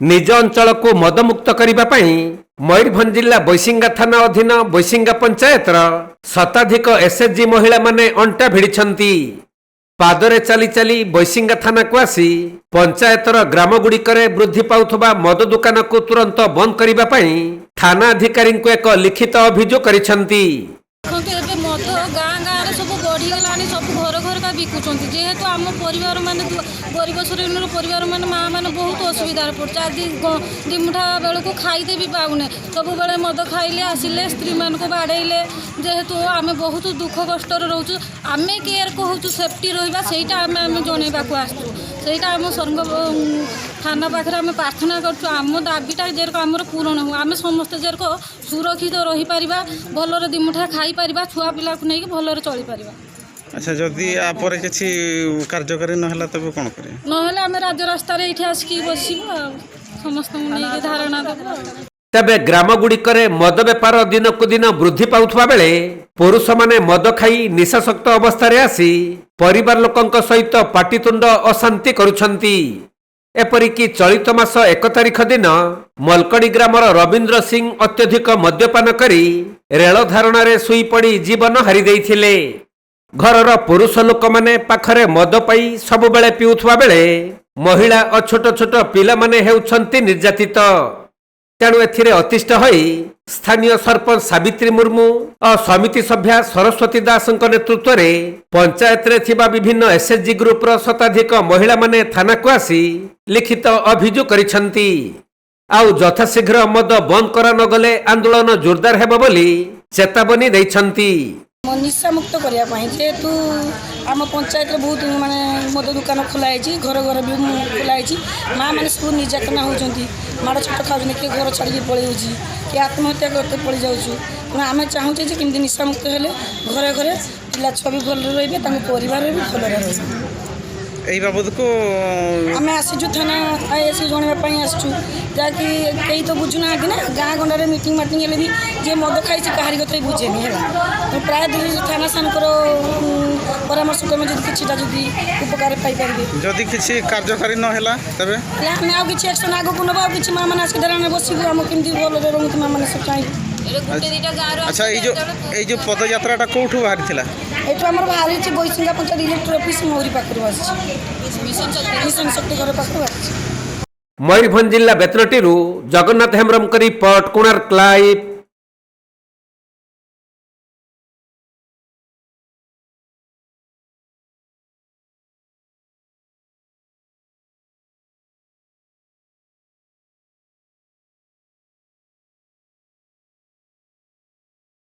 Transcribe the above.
निज अंचल को मदमुक्त करने मयूरभंज जिला बैसिंगा थाना अधीन बैसिंगा पंचायतर शताधिक एसएचजी महिला माने अंटा भिड़ी पादरे चली चली बैसिंगा थाना को आसी पंचायतर ग्रामगुड़िक वृद्धि पाउथबा मद दुकान को तुरंत बंद करने थाना अधिकारी को एक लिखित अभियोग करिसेंती। मद गाँ गाँव सब बढ़ीगलानी सब घर घर का बिकुंट जेहेतु आम परिवार माने गरीब श्रेणी परिवार माने माँ मैंने बहुत असुविधा पड़े आज दिमुठा बेलू खाईदे भी पाऊने सब बेले मद खाइले आसिले स्त्री मान को बाड़े जेहेतु आम बहुत दुख कष्ट रोचु आम केयर कहूँ सेफ्टी रहा से जनवाक आसू से आम सर्व थाना पाखे आम प्रार्थना करम दाबीटा जेरक आम पूरण हो आम समस्त जेरक सुरक्षित रही पार भलर दिमुठा खाई पार छुआ पिला को नहीं भलर चली पार। अच्छा जदि आपर किसी कार्यकारी नहला तब कौन करे नहले आम राज्य रास्ता ये आसिक बसबू समस्त धारणा देव। तबे ग्रामगुड़िक मद बेपार दिन को दिन वृद्धि पाउथबा बेले पुरुष माने मद खाई निशाशक्त अवस्था आसी परिवार लोकंक सहित पाटितुंड अशांति करुछंती। एपरिकी चलित मास 1 तारिख दिन मलकड़ी ग्रामर रवींद्र सिंह अत्यधिक मद्यपान करी रेल धारणा शुई पड़ी जीवन हारी देइथिले। घरर पुरुष लोक माने पाखरे मद पाई सबुबेले पिउथबा बेले महिला और छोट छोट पिला माने हेउछंती निर्यातित। तेणु एथिरे अतिष्ठ होई स्थानीय सरपंच सावित्री मुर्मू और समिति सभ्या सरस्वती दास नेतृत्व में पंचायत रे थिबा विभिन्न एसएचजी ग्रुप रो शताधिक महिला माने थाना को आसी लिखित अभियोग करिसेंती। आउ यथाशीघ्र मद बंद करा न गले आंदोलन जोरदार हेबो बोली चेतावनी दैछंती। निशा मुक्त करने जेहेतु आम पंचायत बहुत माने मद दुकान खोलाई घर घर भी खोलाई माँ मैंने सब निर्यातना होती माड़ छोट खाऊँ किए घर छाड़ी पलि कि आत्महत्या करते पड़ जाऊँ आम चाहूचे कि निशा मुक्त हेले घरे घरे पिला छुआ भी भल रे परिवार भी भल रही यही बाबद को आम आसीचु थाना आईएस जनवाई आसचु जहाँकि कई तो बुझुना ना गाँ गंडारे मीटिंग माटिंग भी जे मद खाई कहारी कथा बुझेनि है प्राय थाना सानकर परामर्श क्रम जब किसी उपकार पाइपर जदि किसी कार्यकारी नहला तबे आम आउ कि एक्शन आगक नवा कि माँ मैंने आसिक धारणा बसबू आम कमी भल रोक माँ मैंने सब चाहिए। अच्छा ये जो पदयात्रा कौटू बाहरी थिला एठू आम बाहरी बैसिंगा पंचायत इलेक्ट्रिक ऑफिस मोहरी पाखर मिशन शक्ति घर पाखर। मयूरभंज जिला बेतनटी जगन्नाथ हेम्ब्रम रिपोर्ट कोणार्क लाइव।